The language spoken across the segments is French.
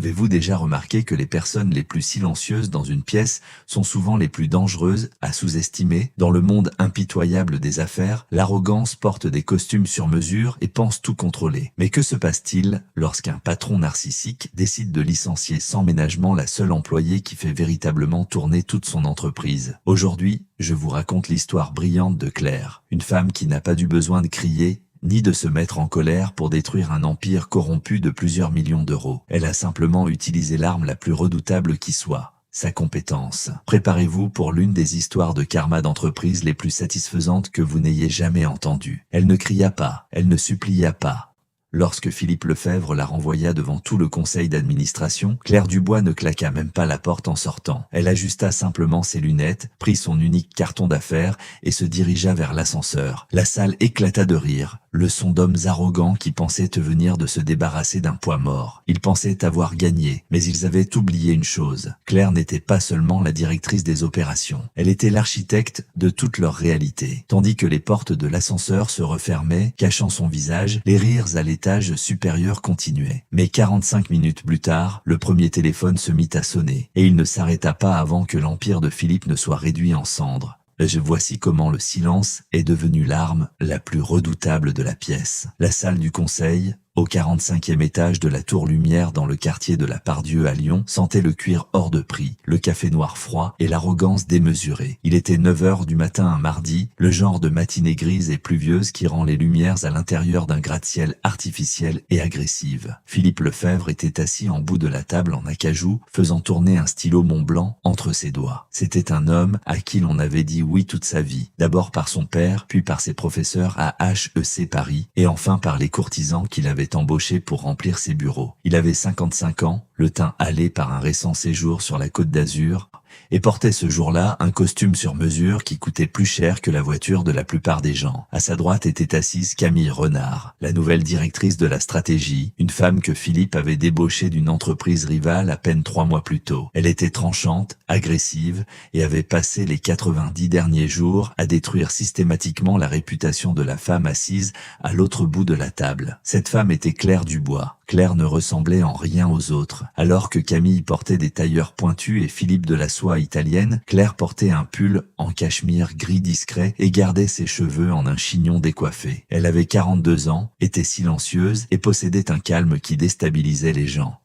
Avez-vous déjà remarqué que les personnes les plus silencieuses dans une pièce sont souvent les plus dangereuses à sous-estimer? Dans le monde impitoyable des affaires, l'arrogance porte des costumes sur mesure et pense tout contrôler. Mais que se passe-t-il lorsqu'un patron narcissique décide de licencier sans ménagement la seule employée qui fait véritablement tourner toute son entreprise? Aujourd'hui, je vous raconte l'histoire brillante de Claire, une femme qui n'a pas eu besoin de crier ni de se mettre en colère pour détruire un empire corrompu de plusieurs millions d'euros. Elle a simplement utilisé l'arme la plus redoutable qui soit, sa compétence. Préparez-vous pour l'une des histoires de karma d'entreprise les plus satisfaisantes que vous n'ayez jamais entendues. Elle ne cria pas, elle ne supplia pas. Lorsque Philippe Lefebvre la renvoya devant tout le conseil d'administration, Claire Dubois ne claqua même pas la porte en sortant. Elle ajusta simplement ses lunettes, prit son unique carton d'affaires et se dirigea vers l'ascenseur. La salle éclata de rire, leçon d'hommes arrogants qui pensaient venir de se débarrasser d'un poids mort. Ils pensaient avoir gagné, mais ils avaient oublié une chose. Claire n'était pas seulement la directrice des opérations, elle était l'architecte de toute leur réalité. Tandis que les portes de l'ascenseur se refermaient, cachant son visage, les rires à l'étage supérieur continuaient. Mais 45 minutes plus tard, le premier téléphone se mit à sonner, et il ne s'arrêta pas avant que l'empire de Philippe ne soit réduit en cendres. Voici comment le silence est devenu l'arme la plus redoutable de la pièce. La salle du conseil, au 45e étage de la Tour Lumière dans le quartier de la Pardieu à Lyon, sentait le cuir hors de prix, le café noir froid et l'arrogance démesurée. Il était 9 heures du matin un mardi, le genre de matinée grise et pluvieuse qui rend les lumières à l'intérieur d'un gratte-ciel artificielle et agressive. Philippe Lefebvre était assis en bout de la table en acajou, faisant tourner un stylo Montblanc entre ses doigts. C'était un homme à qui l'on avait dit oui toute sa vie, d'abord par son père, puis par ses professeurs à HEC Paris, et enfin par les courtisans qu'il avait embauché pour remplir ses bureaux. Il avait 55 ans, le teint hâlé par un récent séjour sur la Côte d'Azur, et portait ce jour-là un costume sur mesure qui coûtait plus cher que la voiture de la plupart des gens. À sa droite était assise Camille Renard, la nouvelle directrice de la stratégie, une femme que Philippe avait débauchée d'une entreprise rivale à peine 3 mois plus tôt. Elle était tranchante, agressive, et avait passé les 90 derniers jours à détruire systématiquement la réputation de la femme assise à l'autre bout de la table. Cette femme était Claire Dubois. Claire ne ressemblait en rien aux autres. Alors que Camille portait des tailleurs pointus et Philippe de la soie italienne, Claire portait un pull en cachemire gris discret et gardait ses cheveux en un chignon décoiffé. Elle avait 42 ans, était silencieuse et possédait un calme qui déstabilisait les gens.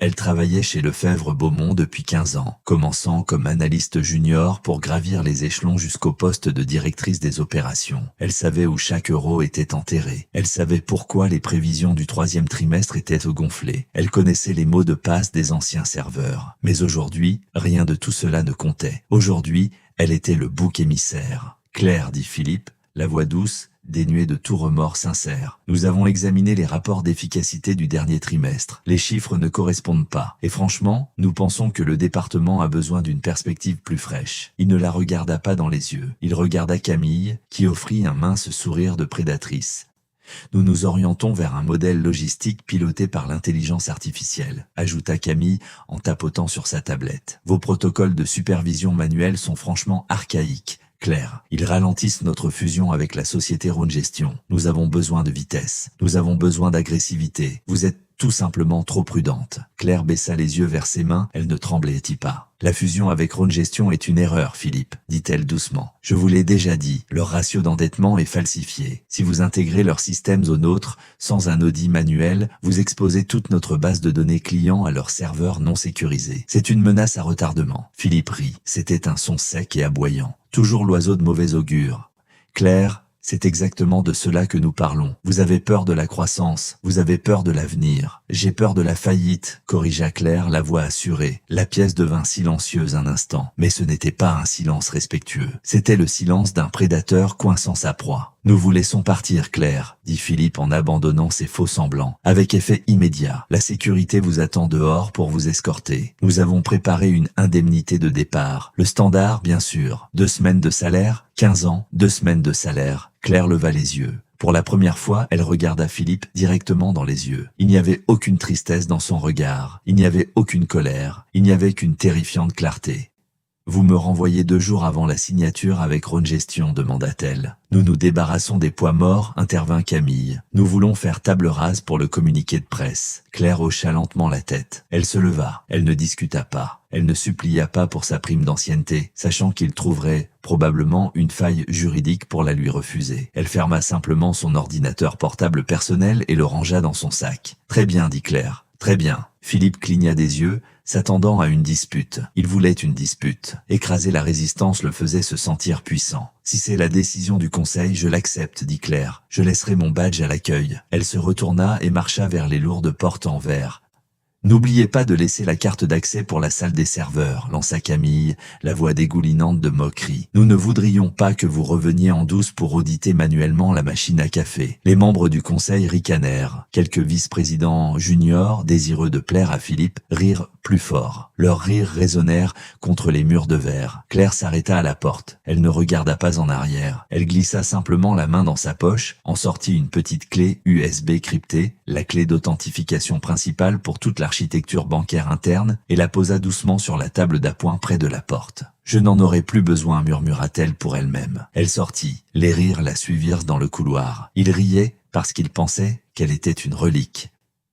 Elle travaillait chez Lefebvre-Beaumont depuis 15 ans, commençant comme analyste junior pour gravir les échelons jusqu'au poste de directrice des opérations. Elle savait où chaque euro était enterré. Elle savait pourquoi les prévisions du 3e trimestre étaient gonflées. Elle connaissait les mots de passe des anciens serveurs. Mais aujourd'hui, rien de tout cela ne comptait. Aujourd'hui, elle était le bouc émissaire. « Claire », dit Philippe, la voix douce, dénué de tout remords sincère. Nous avons examiné les rapports d'efficacité du dernier trimestre. Les chiffres ne correspondent pas. Et franchement, nous pensons que le département a besoin d'une perspective plus fraîche. Il ne la regarda pas dans les yeux. Il regarda Camille, qui offrit un mince sourire de prédatrice. Nous nous orientons vers un modèle logistique piloté par l'intelligence artificielle, ajouta Camille en tapotant sur sa tablette. Vos protocoles de supervision manuelle sont franchement archaïques. Claire, ils ralentissent notre fusion avec la société Rhône Gestion. Nous avons besoin de vitesse. Nous avons besoin d'agressivité. Vous êtes tout simplement trop prudente. Claire baissa les yeux vers ses mains, elle ne tremblait pas. La fusion avec Rhône Gestion est une erreur, Philippe, dit-elle doucement. Je vous l'ai déjà dit, leur ratio d'endettement est falsifié. Si vous intégrez leurs systèmes aux nôtres, sans un audit manuel, vous exposez toute notre base de données clients à leurs serveurs non sécurisés. C'est une menace à retardement. Philippe rit. C'était un son sec et aboyant. Toujours l'oiseau de mauvais augure. Claire, c'est exactement de cela que nous parlons. Vous avez peur de la croissance, vous avez peur de l'avenir. J'ai peur de la faillite, corrigea Claire, la voix assurée. La pièce devint silencieuse un instant, mais ce n'était pas un silence respectueux. C'était le silence d'un prédateur coinçant sa proie. Nous vous laissons partir, Claire, dit Philippe en abandonnant ses faux semblants. Avec effet immédiat, la sécurité vous attend dehors pour vous escorter. Nous avons préparé une indemnité de départ. Le standard, bien sûr. 2 semaines de salaire, 15 ans, 2 semaines de salaire. Claire leva les yeux. Pour la première fois, elle regarda Philippe directement dans les yeux. Il n'y avait aucune tristesse dans son regard. Il n'y avait aucune colère. Il n'y avait qu'une terrifiante clarté. Vous me renvoyez 2 jours avant la signature avec Rhône Gestion, demanda-t-elle. Nous nous débarrassons des poids morts, intervint Camille. Nous voulons faire table rase pour le communiqué de presse. Claire hocha lentement la tête. Elle se leva. Elle ne discuta pas. Elle ne supplia pas pour sa prime d'ancienneté, sachant qu'il trouverait probablement une faille juridique pour la lui refuser. Elle ferma simplement son ordinateur portable personnel et le rangea dans son sac. Très bien, dit Claire. Très bien. Philippe cligna des yeux, s'attendant à une dispute. Il voulait une dispute. Écraser la résistance le faisait se sentir puissant. Si c'est la décision du conseil, je l'accepte, dit Claire. Je laisserai mon badge à l'accueil. Elle se retourna et marcha vers les lourdes portes en verre. N'oubliez pas de laisser la carte d'accès pour la salle des serveurs, lança Camille, la voix dégoulinante de moquerie. Nous ne voudrions pas que vous reveniez en douce pour auditer manuellement la machine à café. Les membres du conseil ricanèrent. Quelques vice-présidents juniors, désireux de plaire à Philippe, rirent plus fort. Leurs rires résonnèrent contre les murs de verre. Claire s'arrêta à la porte. Elle ne regarda pas en arrière. Elle glissa simplement la main dans sa poche, en sortit une petite clé USB cryptée, la clé d'authentification principale pour toute l'architecture bancaire interne, et la posa doucement sur la table d'appoint près de la porte. Je n'en aurai plus besoin, murmura-t-elle pour elle-même. Elle sortit. Les rires la suivirent dans le couloir. Ils riaient parce qu'ils pensaient qu'elle était une relique.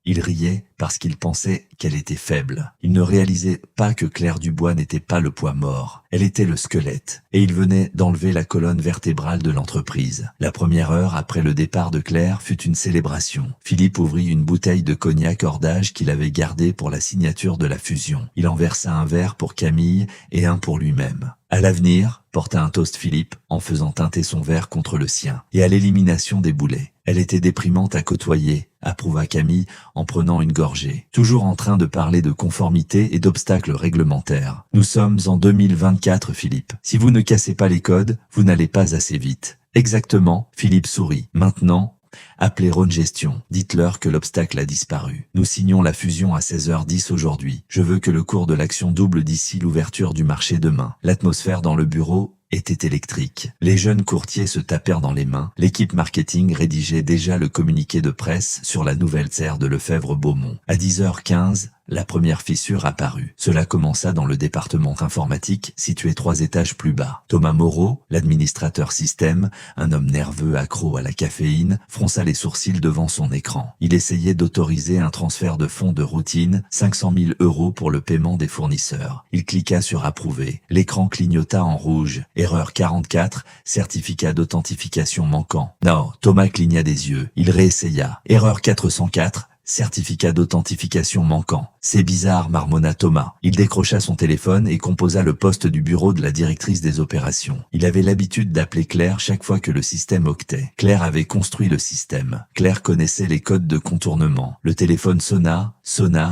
Il riait parce qu'il pensait qu'elle était faible. Il ne réalisait pas que Claire Dubois n'était pas le poids mort. Elle était le squelette. Et il venait d'enlever la colonne vertébrale de l'entreprise. La première heure après le départ de Claire fut une célébration. Philippe ouvrit une bouteille de cognac hors d'âge qu'il avait gardée pour la signature de la fusion. Il en versa un verre pour Camille et un pour lui-même. À l'avenir, porta un toast Philippe en faisant teinter son verre contre le sien. Et à l'élimination des boulets. Elle était déprimante à côtoyer, approuva Camille en prenant une gorgée. Toujours en train de parler de conformité et d'obstacles réglementaires. Nous sommes en 2024, Philippe. Si vous ne cassez pas les codes, vous n'allez pas assez vite. Exactement, Philippe sourit. Maintenant, appelez Rhône Gestion. Dites-leur que l'obstacle a disparu. Nous signons la fusion à 16h10 aujourd'hui. Je veux que le cours de l'action double d'ici l'ouverture du marché demain. L'atmosphère dans le bureau était électrique. Les jeunes courtiers se tapèrent dans les mains. L'équipe marketing rédigeait déjà le communiqué de presse sur la nouvelle serre de Lefebvre-Beaumont. À 10h15, la première fissure apparut. Cela commença dans le département informatique, situé 3 étages plus bas. Thomas Moreau, l'administrateur système, un homme nerveux accro à la caféine, fronça les sourcils devant son écran. Il essayait d'autoriser un transfert de fonds de routine, 500 000 € pour le paiement des fournisseurs. Il cliqua sur approuver. L'écran clignota en rouge. Erreur 44, certificat d'authentification manquant. Non, Thomas cligna des yeux. Il réessaya. Erreur 404, certificat d'authentification manquant. C'est bizarre, marmonna Thomas. Il décrocha son téléphone et composa le poste du bureau de la directrice des opérations. Il avait l'habitude d'appeler Claire chaque fois que le système octait. Claire avait construit le système. Claire connaissait les codes de contournement. Le téléphone sonna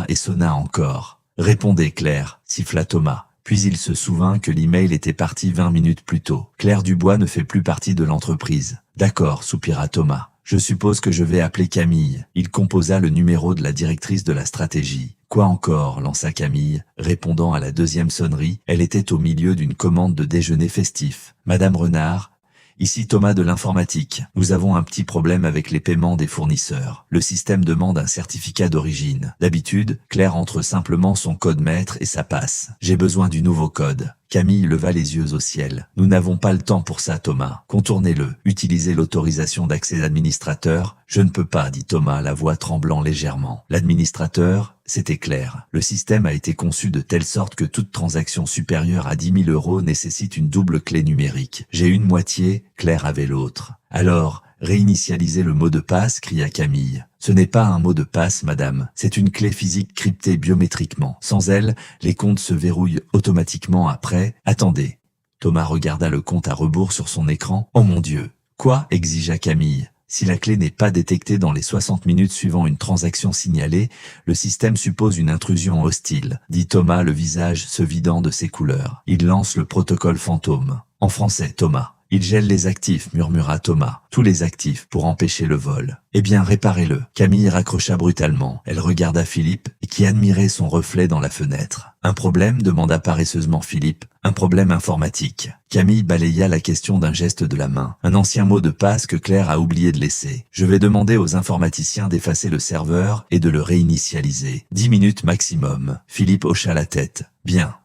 et sonna encore. Répondez, Claire, siffla Thomas. Puis il se souvint que l'email était parti 20 minutes plus tôt. Claire Dubois ne fait plus partie de l'entreprise. D'accord, soupira Thomas. Je suppose que je vais appeler Camille. Il composa le numéro de la directrice de la stratégie. Quoi encore, lança Camille, répondant à la deuxième sonnerie. Elle était au milieu d'une commande de déjeuner festif. Madame Renard, ici Thomas de l'informatique. Nous avons un petit problème avec les paiements des fournisseurs. Le système demande un certificat d'origine. D'habitude, Claire entre simplement son code maître et ça passe. J'ai besoin du nouveau code. Camille leva les yeux au ciel. Nous n'avons pas le temps pour ça, Thomas. Contournez-le. Utilisez l'autorisation d'accès d'administrateur. Je ne peux pas, dit Thomas, la voix tremblant légèrement. L'administrateur, c'était clair. Le système a été conçu de telle sorte que toute transaction supérieure à 10 000 € nécessite une double clé numérique. J'ai une moitié, Claire avait l'autre. Alors, réinitialisez le mot de passe, cria Camille. Ce n'est pas un mot de passe, madame. C'est une clé physique cryptée biométriquement. Sans elle, les comptes se verrouillent automatiquement après. Attendez. Thomas regarda le compte à rebours sur son écran. Oh mon Dieu. Quoi? Exigea Camille. Si la clé n'est pas détectée dans les 60 minutes suivant une transaction signalée, le système suppose une intrusion hostile, dit Thomas, le visage se vidant de ses couleurs. Il lance le protocole fantôme. En français, Thomas. Il gèle les actifs, murmura Thomas. Tous les actifs pour empêcher le vol. Eh bien, réparez-le. Camille raccrocha brutalement. Elle regarda Philippe, qui admirait son reflet dans la fenêtre. Un problème? Demanda paresseusement Philippe. Un problème informatique. Camille balaya la question d'un geste de la main. Un ancien mot de passe que Claire a oublié de laisser. Je vais demander aux informaticiens d'effacer le serveur et de le réinitialiser. 10 minutes maximum. Philippe hocha la tête. Bien.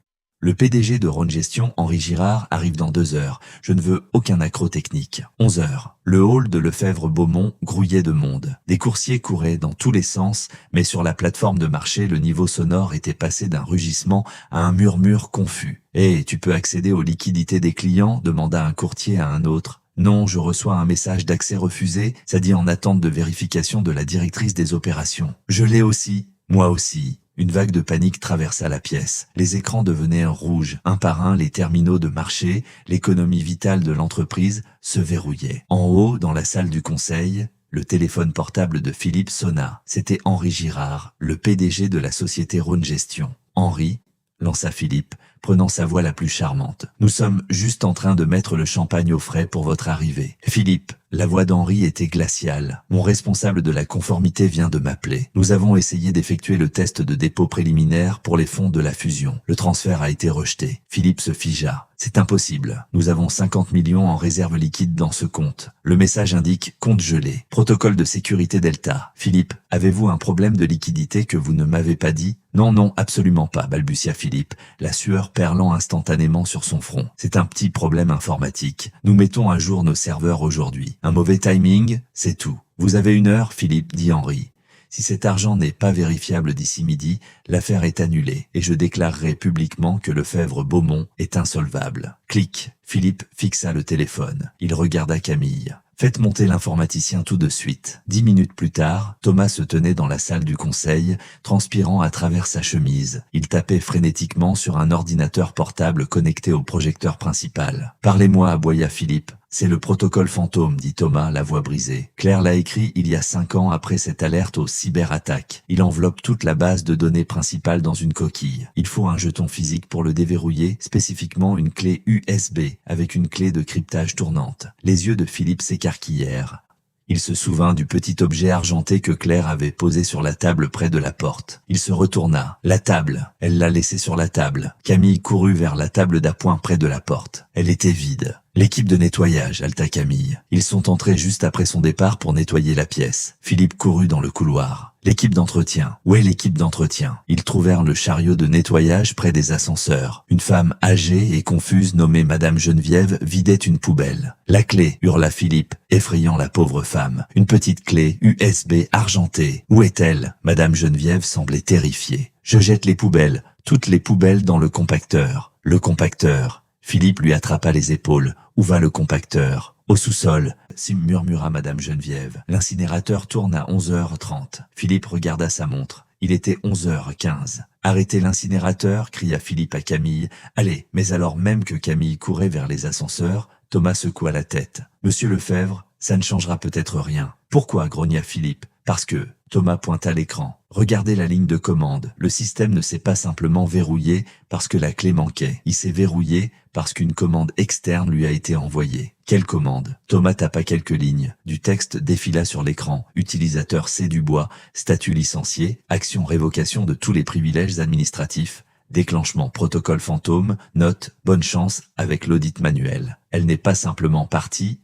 Le PDG de Rhône Gestion, Henri Girard, arrive dans 2 heures. Je ne veux aucun accroc technique. 11 heures. Le hall de Lefebvre-Beaumont grouillait de monde. Des coursiers couraient dans tous les sens, mais sur la plateforme de marché, le niveau sonore était passé d'un rugissement à un murmure confus. « Hé, tu peux accéder aux liquidités des clients ?» demanda un courtier à un autre. « Non, je reçois un message d'accès refusé, ça dit en attente de vérification de la directrice des opérations. »« Je l'ai aussi. »« Moi aussi. » Une vague de panique traversa la pièce. Les écrans devenaient rouges. Un par un, les terminaux de marché, l'économie vitale de l'entreprise se verrouillaient. En haut, dans la salle du conseil, le téléphone portable de Philippe sonna. C'était Henri Girard, le PDG de la société Rhône Gestion. « Henri » lança Philippe, prenant sa voix la plus charmante. « Nous sommes juste en train de mettre le champagne au frais pour votre arrivée. » « Philippe » La voix d'Henri était glaciale. « Mon responsable de la conformité vient de m'appeler. Nous avons essayé d'effectuer le test de dépôt préliminaire pour les fonds de la fusion. Le transfert a été rejeté. » Philippe se figea. « C'est impossible. Nous avons 50 millions en réserve liquide dans ce compte. Le message indique compte gelé. Protocole de sécurité Delta. Philippe, avez-vous un problème de liquidité que vous ne m'avez pas dit ? » « Non, non, absolument pas, balbutia Philippe, la sueur perlant instantanément sur son front. C'est un petit problème informatique. Nous mettons à jour nos serveurs aujourd'hui. Un mauvais timing, c'est tout. Vous avez 1 heure, Philippe, dit Henri. Si cet argent n'est pas vérifiable d'ici midi, l'affaire est annulée et je déclarerai publiquement que Lefebvre-Beaumont est insolvable. Clic. Philippe fixa le téléphone. Il regarda Camille. Faites monter l'informaticien tout de suite. 10 minutes plus tard, Thomas se tenait dans la salle du conseil, transpirant à travers sa chemise. Il tapait frénétiquement sur un ordinateur portable connecté au projecteur principal. « Parlez-moi » aboya Philippe. « C'est le protocole fantôme » dit Thomas, la voix brisée. Claire l'a écrit il y a 5 ans après cette alerte aux cyberattaques. Il enveloppe toute la base de données principale dans une coquille. Il faut un jeton physique pour le déverrouiller, spécifiquement une clé USB avec une clé de cryptage tournante. Les yeux de Philippe s'écarquillèrent. Il se souvint du petit objet argenté que Claire avait posé sur la table près de la porte. Il se retourna. La table. Elle l'a laissée sur la table. Camille courut vers la table d'appoint près de la porte. Elle était vide. L'équipe de nettoyage, halta Camille. Ils sont entrés juste après son départ pour nettoyer la pièce. Philippe courut dans le couloir. L'équipe d'entretien. Où est l'équipe d'entretien? Ils trouvèrent le chariot de nettoyage près des ascenseurs. Une femme âgée et confuse nommée Madame Geneviève vidait une poubelle. La clé, hurla Philippe, effrayant la pauvre femme. Une petite clé USB argentée. Où est-elle? Madame Geneviève semblait terrifiée. Je jette les poubelles, toutes les poubelles dans le compacteur. Le compacteur. Philippe lui attrapa les épaules. Où va le compacteur? Au sous-sol, murmura Madame Geneviève. L'incinérateur tourne à 11h30. Philippe regarda sa montre. Il était 11h15. Arrêtez l'incinérateur, cria Philippe à Camille. Allez, mais alors même que Camille courait vers les ascenseurs, Thomas secoua la tête. Monsieur Lefebvre, ça ne changera peut-être rien. Pourquoi? Grogna Philippe. Parce que, Thomas pointa l'écran. Regardez la ligne de commande. Le système ne s'est pas simplement verrouillé parce que la clé manquait. Il s'est verrouillé parce qu'une commande externe lui a été envoyée. Quelle commande? Thomas tapa quelques lignes. Du texte défila sur l'écran. Utilisateur C. Dubois, statut licencié, action révocation de tous les privilèges administratifs, déclenchement protocole fantôme, note, bonne chance avec l'audit manuel. Elle n'est pas simplement partie,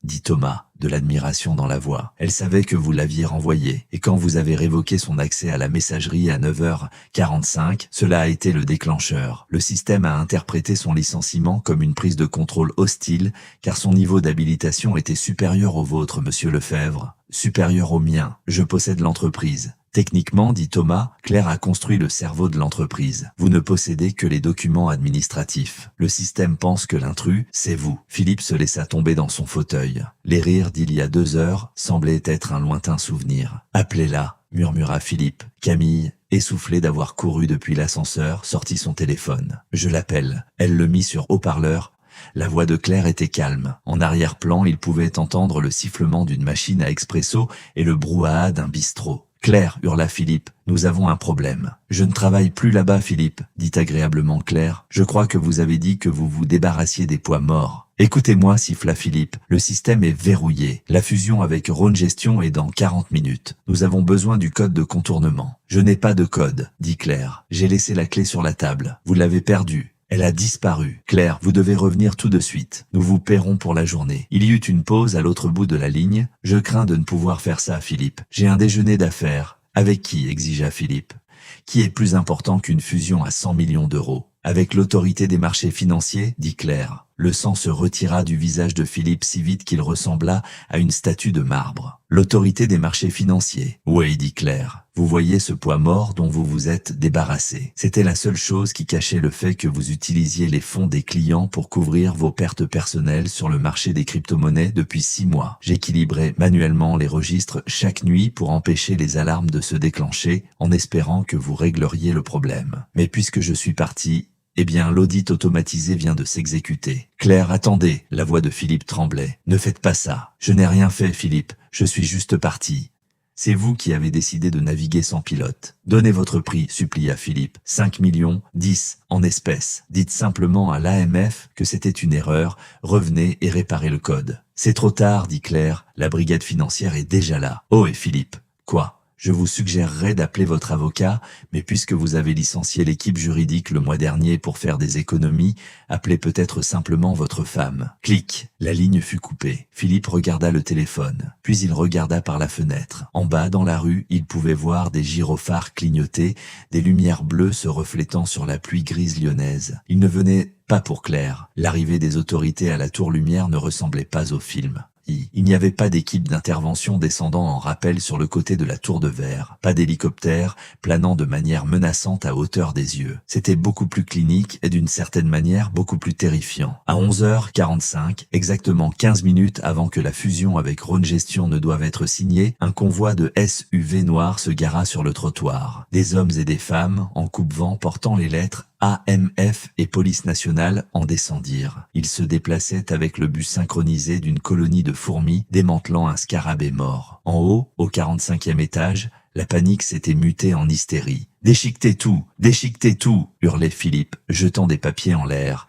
dit Thomas, de l'admiration dans la voix. Elle savait que vous l'aviez renvoyée, et quand vous avez révoqué son accès à la messagerie à 9h45, cela a été le déclencheur. Le système a interprété son licenciement comme une prise de contrôle hostile, car son niveau d'habilitation était supérieur au vôtre, monsieur Lefebvre. Supérieur au mien. Je possède l'entreprise. Techniquement, dit Thomas, Claire a construit le cerveau de l'entreprise. Vous ne possédez que les documents administratifs. Le système pense que l'intrus, c'est vous. Philippe se laissa tomber dans son fauteuil. Les rires d'il y a 2 heures semblaient être un lointain souvenir. Appelez-la, murmura Philippe. Camille, essoufflée d'avoir couru depuis l'ascenseur, sortit son téléphone. Je l'appelle. Elle le mit sur haut-parleur. La voix de Claire était calme. En arrière-plan, il pouvait entendre le sifflement d'une machine à expresso et le brouhaha d'un bistrot. « Claire » hurla Philippe, « nous avons un problème. »« Je ne travaille plus là-bas, Philippe, » dit agréablement Claire. « Je crois que vous avez dit que vous vous débarrassiez des poids morts. »« Écoutez-moi, » siffla Philippe, « le système est verrouillé. La fusion avec Rhône Gestion est dans 40 minutes. Nous avons besoin du code de contournement. »« Je n'ai pas de code, » dit Claire. « J'ai laissé la clé sur la table. Vous l'avez perdue. » Elle a disparu. Claire, vous devez revenir tout de suite. Nous vous paierons pour la journée. Il y eut une pause à l'autre bout de la ligne. Je crains de ne pouvoir faire ça, Philippe. J'ai un déjeuner d'affaires. Avec qui? Exigea Philippe. Qui est plus important qu'une fusion à 100 millions d'euros? Avec l'autorité des marchés financiers, dit Claire. Le sang se retira du visage de Philippe si vite qu'il ressembla à une statue de marbre. L'autorité des marchés financiers. Oui, dit Claire. Vous voyez ce poids mort dont vous vous êtes débarrassé. C'était la seule chose qui cachait le fait que vous utilisiez les fonds des clients pour couvrir vos pertes personnelles sur le marché des crypto-monnaies depuis 6 mois. J'équilibrais manuellement les registres chaque nuit pour empêcher les alarmes de se déclencher en espérant que vous régleriez le problème. Mais puisque je suis parti, eh bien, l'audit automatisé vient de s'exécuter. Claire, attendez, la voix de Philippe tremblait. Ne faites pas ça. Je n'ai rien fait, Philippe. Je suis juste parti. C'est vous qui avez décidé de naviguer sans pilote. Donnez votre prix, supplia Philippe. 5 millions, 10, en espèces. Dites simplement à l'AMF que c'était une erreur. Revenez et réparez le code. C'est trop tard, dit Claire. La brigade financière est déjà là. Oh, et Philippe. Quoi ? Je vous suggérerais d'appeler votre avocat, mais puisque vous avez licencié l'équipe juridique le mois dernier pour faire des économies, appelez peut-être simplement votre femme. Clic. La ligne fut coupée. Philippe regarda le téléphone, puis il regarda par la fenêtre. En bas, dans la rue, il pouvait voir des gyrophares clignoter, des lumières bleues se reflétant sur la pluie grise lyonnaise. Il ne venait pas pour Claire. L'arrivée des autorités à la Tour Lumière ne ressemblait pas au film. Il n'y avait pas d'équipe d'intervention descendant en rappel sur le côté de la tour de verre, pas d'hélicoptère planant de manière menaçante à hauteur des yeux. C'était beaucoup plus clinique et d'une certaine manière beaucoup plus terrifiant. À 11h45, exactement 15 minutes avant que la fusion avec Rhône Gestion ne doive être signée, un convoi de SUV noirs se gara sur le trottoir. Des hommes et des femmes, en coupe-vent portant les lettres AMF et Police nationale en descendirent. Ils se déplaçaient avec le but synchronisé d'une colonie de fourmis démantelant un scarabée mort. En haut, au 45e étage, la panique s'était mutée en hystérie. « Déchiquetez tout, hurlait Philippe, jetant des papiers en l'air.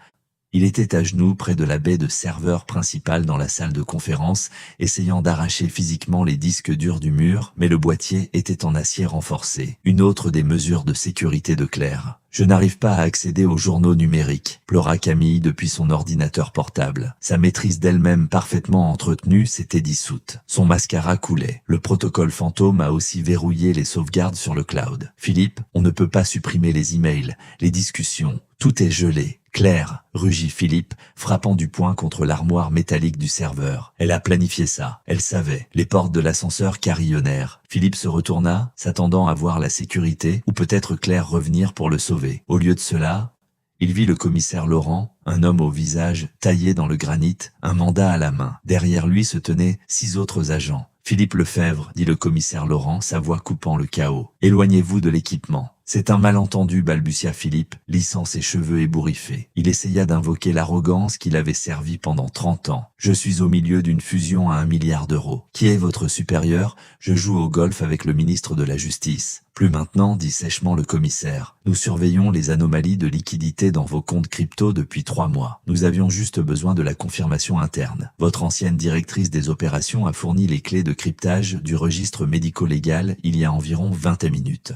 Il était à genoux près de la baie de serveur principale dans la salle de conférence, essayant d'arracher physiquement les disques durs du mur, mais le boîtier était en acier renforcé. Une autre des mesures de sécurité de Claire. « Je n'arrive pas à accéder aux journaux numériques », pleura Camille depuis son ordinateur portable. Sa maîtrise d'elle-même parfaitement entretenue s'était dissoute. Son mascara coulait. Le protocole fantôme a aussi verrouillé les sauvegardes sur le cloud. « Philippe, on ne peut pas supprimer les emails, les discussions. Tout est gelé. » « Claire, » rugit Philippe, frappant du poing contre l'armoire métallique du serveur. Elle a planifié ça. Elle savait. Les portes de l'ascenseur carillonnèrent. Philippe se retourna, s'attendant à voir la sécurité, ou peut-être Claire revenir pour le sauver. Au lieu de cela, il vit le commissaire Laurent, un homme au visage taillé dans le granit, un mandat à la main. Derrière lui se tenaient 6 autres agents. « Philippe Lefebvre, » dit le commissaire Laurent, sa voix coupant le chaos. « Éloignez-vous de l'équipement. » C'est un malentendu, balbutia Philippe, lissant ses cheveux ébouriffés. Il essaya d'invoquer l'arrogance qui l'avait servi pendant 30 ans. « Je suis au milieu d'une fusion à 1 milliard d'euros. Qui est votre supérieur ? Je joue au golf avec le ministre de la Justice. » « Plus maintenant, » dit sèchement le commissaire. « Nous surveillons les anomalies de liquidité dans vos comptes crypto depuis 3 mois. Nous avions juste besoin de la confirmation interne. Votre ancienne directrice des opérations a fourni les clés de cryptage du registre médico-légal il y a environ 20 minutes. »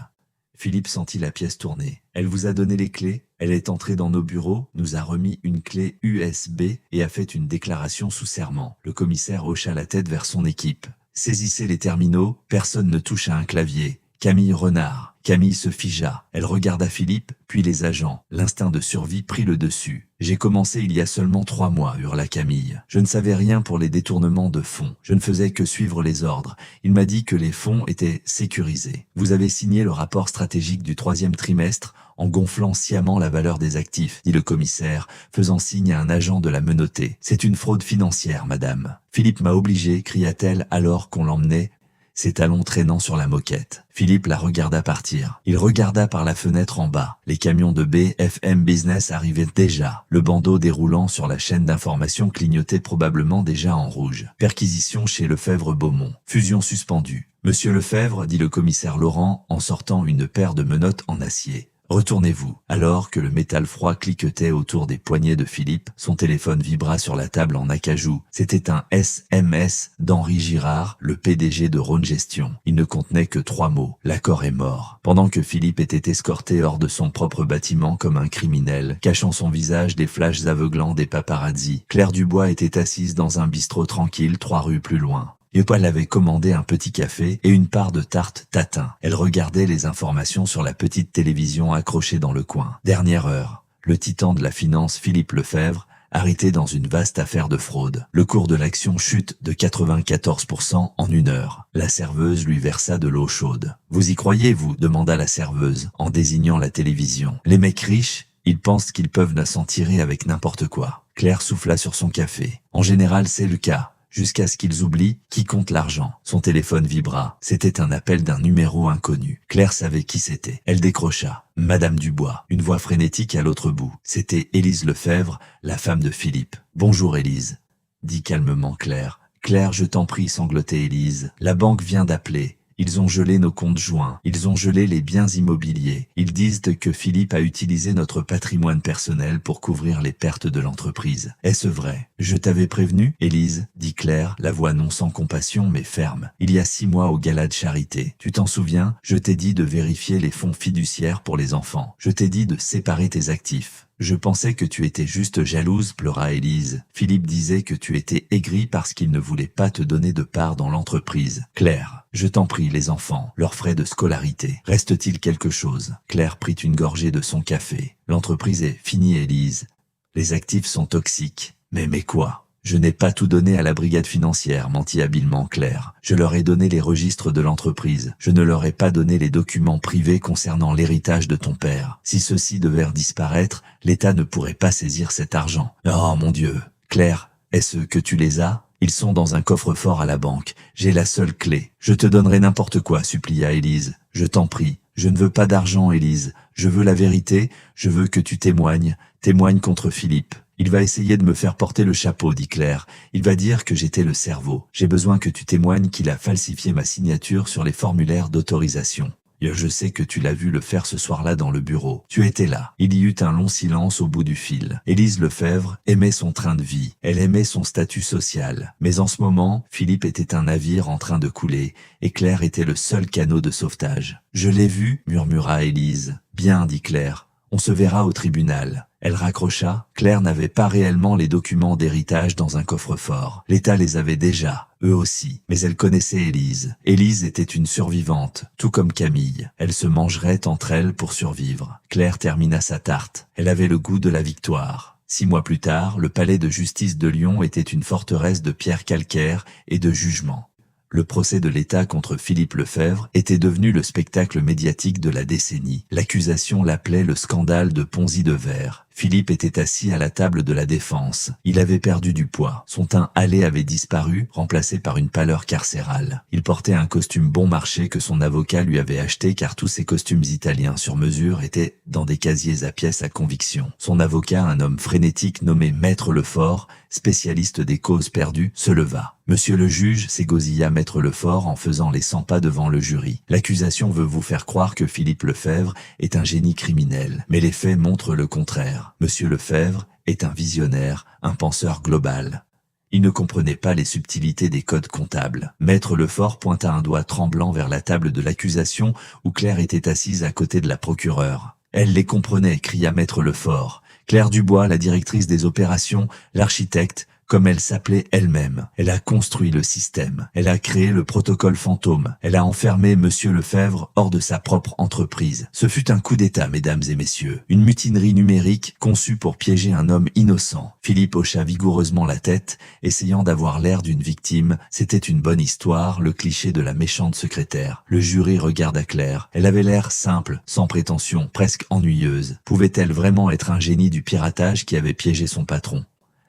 Philippe sentit la pièce tourner. « Elle vous a donné les clés ? Elle est entrée dans nos bureaux, nous a remis une clé USB et a fait une déclaration sous serment. » Le commissaire hocha la tête vers son équipe. « Saisissez les terminaux, personne ne touche à un clavier. » Camille Renard. Camille se figea. Elle regarda Philippe, puis les agents. L'instinct de survie prit le dessus. « J'ai commencé il y a seulement 3 mois, » hurla Camille. « Je ne savais rien pour les détournements de fonds. Je ne faisais que suivre les ordres. Il m'a dit que les fonds étaient sécurisés. Vous avez signé le rapport stratégique du 3e trimestre en gonflant sciemment la valeur des actifs, » dit le commissaire, faisant signe à un agent de la menotter. « C'est une fraude financière, madame. » « Philippe m'a obligé, » cria-t-elle alors qu'on l'emmenait, ses talons traînant sur la moquette. Philippe la regarda partir. Il regarda par la fenêtre en bas. Les camions de BFM Business arrivaient déjà. Le bandeau déroulant sur la chaîne d'information clignotait probablement déjà en rouge. Perquisition chez Lefebvre-Beaumont. Fusion suspendue. « Monsieur Lefebvre, » dit le commissaire Laurent en sortant une paire de menottes en acier. « Retournez-vous. » Alors que le métal froid cliquetait autour des poignets de Philippe, son téléphone vibra sur la table en acajou. C'était un SMS d'Henri Girard, le PDG de Rhône Gestion. Il ne contenait que 3 mots. L'accord est mort. Pendant que Philippe était escorté hors de son propre bâtiment comme un criminel, cachant son visage des flashs aveuglants des paparazzis, Claire Dubois était assise dans un bistrot tranquille 3 rues plus loin. Yopal avait commandé un petit café et une part de tarte tatin. Elle regardait les informations sur la petite télévision accrochée dans le coin. Dernière heure. le titan de la finance Philippe Lefebvre, arrêté dans une vaste affaire de fraude. Le cours de l'action chute de 94% en 1 heure. La serveuse lui versa de l'eau chaude. « Vous y croyez, vous » demanda la serveuse, en désignant la télévision. « Les mecs riches, ils pensent qu'ils peuvent s'en tirer avec n'importe quoi. » Claire souffla sur son café. « En général, c'est le cas. Jusqu'à ce qu'ils oublient qui compte l'argent. » Son téléphone vibra. C'était un appel d'un numéro inconnu. Claire savait qui c'était. Elle décrocha. Madame Dubois. Une voix frénétique à l'autre bout. C'était Élise Lefebvre, la femme de Philippe. « Bonjour Élise, » dit calmement Claire. « Claire, je t'en prie, sanglotait Élise. La banque vient d'appeler. Ils ont gelé nos comptes joints. Ils ont gelé les biens immobiliers. Ils disent que Philippe a utilisé notre patrimoine personnel pour couvrir les pertes de l'entreprise. Est-ce vrai ? Je t'avais prévenu, Élise, dit Claire, la voix non sans compassion mais ferme. Il y a 6 mois au gala de charité. Tu t'en souviens ? Je t'ai dit de vérifier les fonds fiduciaires pour les enfants. Je t'ai dit de séparer tes actifs. Je pensais que tu étais juste jalouse, pleura Élise. Philippe disait que tu étais aigrie parce qu'il ne voulait pas te donner de part dans l'entreprise. Claire, je t'en prie, les enfants, leurs frais de scolarité. Reste-t-il quelque chose ? Claire prit une gorgée de son café. L'entreprise est finie, Élise. Les actifs sont toxiques. Mais quoi ? Je n'ai pas tout donné à la brigade financière, mentit habilement Claire. Je leur ai donné les registres de l'entreprise. Je ne leur ai pas donné les documents privés concernant l'héritage de ton père. Si ceux-ci devaient disparaître, l'État ne pourrait pas saisir cet argent. Oh mon Dieu. Claire, est-ce que tu les as ? Ils sont dans un coffre-fort à la banque. J'ai la seule clé. Je te donnerai n'importe quoi, supplia Élise. Je t'en prie. Je ne veux pas d'argent, Élise. Je veux la vérité. Je veux que tu témoignes. Témoigne contre Philippe. Il va essayer de me faire porter le chapeau, dit Claire. Il va dire que j'étais le cerveau. J'ai besoin que tu témoignes qu'il a falsifié ma signature sur les formulaires d'autorisation. Je sais que tu l'as vu le faire ce soir-là dans le bureau. Tu étais là. Il y eut un long silence au bout du fil. Élise Lefebvre aimait son train de vie. Elle aimait son statut social. Mais en ce moment, Philippe était un navire en train de couler et Claire était le seul canot de sauvetage. « Je l'ai vu » murmura Élise. « Bien » dit Claire. « On se verra au tribunal. » Elle raccrocha. Claire n'avait pas réellement les documents d'héritage dans un coffre-fort. L'État les avait déjà, eux aussi. Mais elle connaissait Élise. Élise était une survivante, tout comme Camille. Elles se mangeraient entre elles pour survivre. Claire termina sa tarte. Elle avait le goût de la victoire. 6 mois plus tard, le palais de justice de Lyon était une forteresse de pierres calcaires et de jugements. Le procès de l'État contre Philippe Lefebvre était devenu le spectacle médiatique de la décennie. L'accusation l'appelait le scandale de Ponzi de verre. Philippe était assis à la table de la défense. Il avait perdu du poids. Son teint hâlé avait disparu, remplacé par une pâleur carcérale. Il portait un costume bon marché que son avocat lui avait acheté car tous ses costumes italiens sur mesure étaient dans des casiers à pièces à conviction. Son avocat, un homme frénétique nommé Maître Lefort, spécialiste des causes perdues, se leva. « Monsieur le juge » s'égosilla Maître Lefort en faisant les 100 pas devant le jury. « L'accusation veut vous faire croire que Philippe Lefebvre est un génie criminel. Mais les faits montrent le contraire. Monsieur Lefebvre est un visionnaire, un penseur global. » Il ne comprenait pas les subtilités des codes comptables. Maître Lefort pointa un doigt tremblant vers la table de l'accusation où Claire était assise à côté de la procureure. « Elle les comprenait » cria Maître Lefort. Claire Dubois, la directrice des opérations, l'architecte, comme elle s'appelait elle-même. Elle a construit le système. Elle a créé le protocole fantôme. Elle a enfermé Monsieur Lefebvre hors de sa propre entreprise. Ce fut un coup d'État, mesdames et messieurs. Une mutinerie numérique conçue pour piéger un homme innocent. Philippe hocha vigoureusement la tête, essayant d'avoir l'air d'une victime. C'était une bonne histoire, le cliché de la méchante secrétaire. Le jury regarda Claire. Elle avait l'air simple, sans prétention, presque ennuyeuse. Pouvait-elle vraiment être un génie du piratage qui avait piégé son patron ?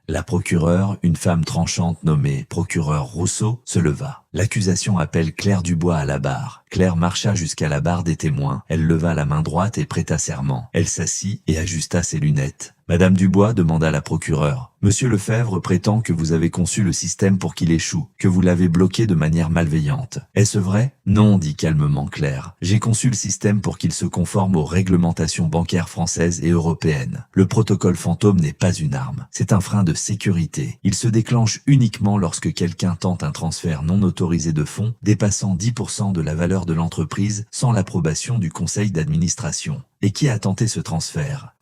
La procureure, une femme tranchante nommée procureur Rousseau, se leva. L'accusation appelle Claire Dubois à la barre. Claire marcha jusqu'à la barre des témoins. Elle leva la main droite et prêta serment. Elle s'assit et ajusta ses lunettes. « Madame Dubois, demanda la procureure, Monsieur Lefebvre prétend que vous avez conçu le système pour qu'il échoue, que vous l'avez bloqué de manière malveillante. Est-ce vrai ? » « Non, dit calmement Claire. J'ai conçu le système pour qu'il se conforme aux réglementations bancaires françaises et européennes. Le protocole fantôme n'est pas une arme. C'est un frein de sécurité. Il se déclenche uniquement lorsque quelqu'un tente un transfert non autorisé de fonds dépassant 10% de la valeur de l'entreprise sans l'approbation du conseil d'administration. Et qui a tenté ce transfert ?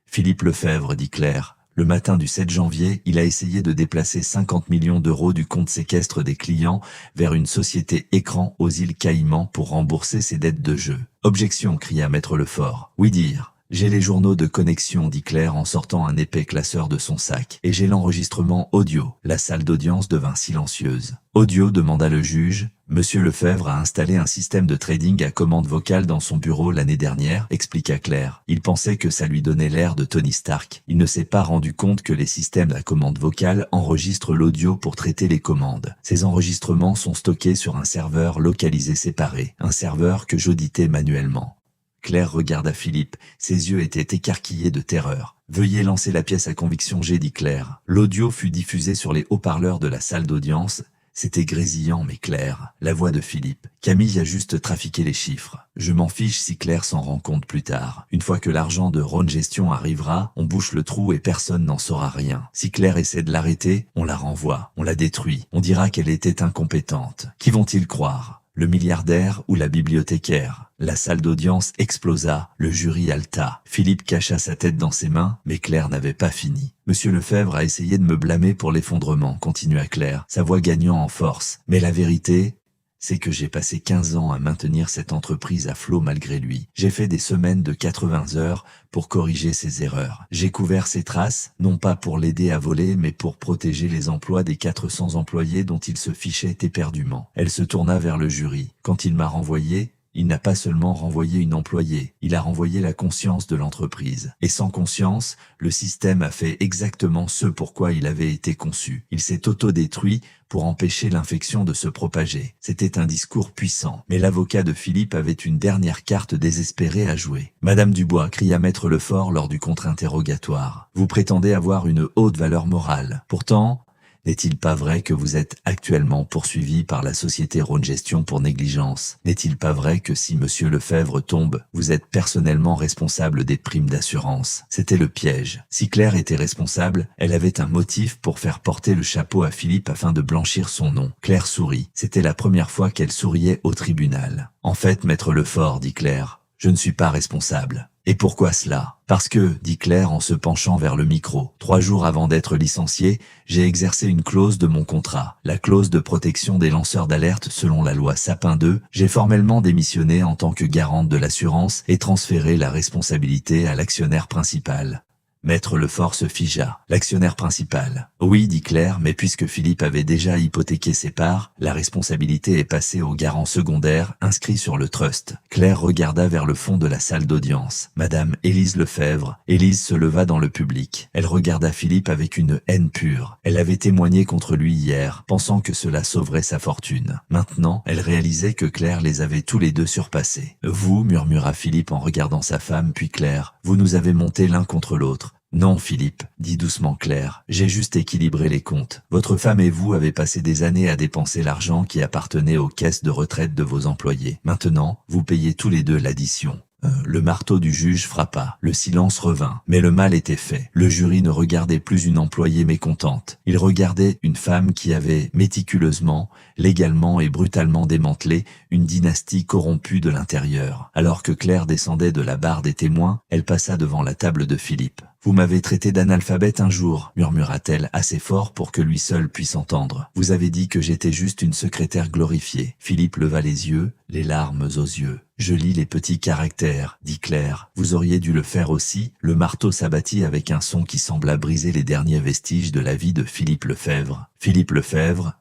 Philippe Lefebvre, dit Claire. Le matin du 7 janvier, il a essayé de déplacer 50 millions d'euros du compte séquestre des clients vers une société écran aux îles Caïmans pour rembourser ses dettes de jeu. « Objection » cria Maître Lefort. « Oui dire. J'ai les journaux de connexion, dit Claire en sortant un épais classeur de son sac. Et j'ai l'enregistrement audio. La salle d'audience devint silencieuse. Audio, demanda le juge. Monsieur Lefebvre a installé un système de trading à commande vocale dans son bureau l'année dernière, expliqua Claire. Il pensait que ça lui donnait l'air de Tony Stark. Il ne s'est pas rendu compte que les systèmes à commande vocale enregistrent l'audio pour traiter les commandes. Ces enregistrements sont stockés sur un serveur localisé séparé, un serveur que j'auditais manuellement. Claire regarda Philippe. Ses yeux étaient écarquillés de terreur. « Veuillez lancer la pièce à conviction G », dit Claire. L'audio fut diffusé sur les haut-parleurs de la salle d'audience. C'était grésillant mais clair. La voix de Philippe. « Camille a juste trafiqué les chiffres. Je m'en fiche si Claire s'en rend compte plus tard. Une fois que l'argent de Rhône Gestion arrivera, on bouche le trou et personne n'en saura rien. Si Claire essaie de l'arrêter, on la renvoie, on la détruit. On dira qu'elle était incompétente. Qui vont-ils croire ? Le milliardaire ou la bibliothécaire? » La salle d'audience explosa, le jury haleta. Philippe cacha sa tête dans ses mains, mais Claire n'avait pas fini. Monsieur Lefebvre a essayé de me blâmer pour l'effondrement, continua Claire, sa voix gagnant en force. Mais la vérité, c'est que j'ai passé 15 ans à maintenir cette entreprise à flot malgré lui. J'ai fait des semaines de 80 heures pour corriger ses erreurs. J'ai couvert ses traces, non pas pour l'aider à voler, mais pour protéger les emplois des 400 employés dont il se fichait éperdument. Elle se tourna vers le jury. Quand il m'a renvoyé, il n'a pas seulement renvoyé une employée, il a renvoyé la conscience de l'entreprise. Et sans conscience, le système a fait exactement ce pourquoi il avait été conçu. Il s'est autodétruit pour empêcher l'infection de se propager. C'était un discours puissant, mais l'avocat de Philippe avait une dernière carte désespérée à jouer. « Madame Dubois », cria Maître Lefort lors du contre-interrogatoire, « vous prétendez avoir une haute valeur morale. Pourtant, n'est-il pas vrai que vous êtes actuellement poursuivi par la société Rhône Gestion pour négligence? N'est-il pas vrai que si Monsieur Lefebvre tombe, vous êtes personnellement responsable des primes d'assurance? C'était le piège. Si Claire était responsable, elle avait un motif pour faire porter le chapeau à Philippe afin de blanchir son nom. Claire sourit. C'était la première fois qu'elle souriait au tribunal. « En fait, Maître Lefort, dit Claire, je ne suis pas responsable. » « Et pourquoi cela ? Parce que, dit Claire en se penchant vers le micro, 3 jours avant d'être licenciée, j'ai exercé une clause de mon contrat, la clause de protection des lanceurs d'alerte selon la loi Sapin 2. J'ai formellement démissionné en tant que garante de l'assurance et transféré la responsabilité à l'actionnaire principal. » Maître Lefort se figea. L'actionnaire principal. « Oui, dit Claire, mais puisque Philippe avait déjà hypothéqué ses parts, la responsabilité est passée au garant secondaire inscrit sur le trust. » Claire regarda vers le fond de la salle d'audience. Madame Élise Lefebvre. Élise se leva dans le public. Elle regarda Philippe avec une haine pure. Elle avait témoigné contre lui hier, pensant que cela sauverait sa fortune. Maintenant, elle réalisait que Claire les avait tous les deux surpassés. « Vous, murmura Philippe en regardant sa femme, puis Claire, vous nous avez montés l'un contre l'autre. » « Non, Philippe, dit doucement Claire, j'ai juste équilibré les comptes. Votre femme et vous avez passé des années à dépenser l'argent qui appartenait aux caisses de retraite de vos employés. Maintenant, vous payez tous les deux l'addition. » Le marteau du juge frappa. Le silence revint. Mais le mal était fait. Le jury ne regardait plus une employée mécontente. Il regardait une femme qui avait méticuleusement, légalement et brutalement démantelé une dynastie corrompue de l'intérieur. Alors que Claire descendait de la barre des témoins, elle passa devant la table de Philippe. « Vous m'avez traité d'analphabète un jour, murmura-t-elle assez fort pour que lui seul puisse entendre. Vous avez dit que j'étais juste une secrétaire glorifiée. » Philippe leva les yeux, les larmes aux yeux. « Je lis les petits caractères, dit Claire. Vous auriez dû le faire aussi. » Le marteau s'abattit avec un son qui sembla briser les derniers vestiges de la vie de Philippe Lefebvre. Philippe Lefebvre,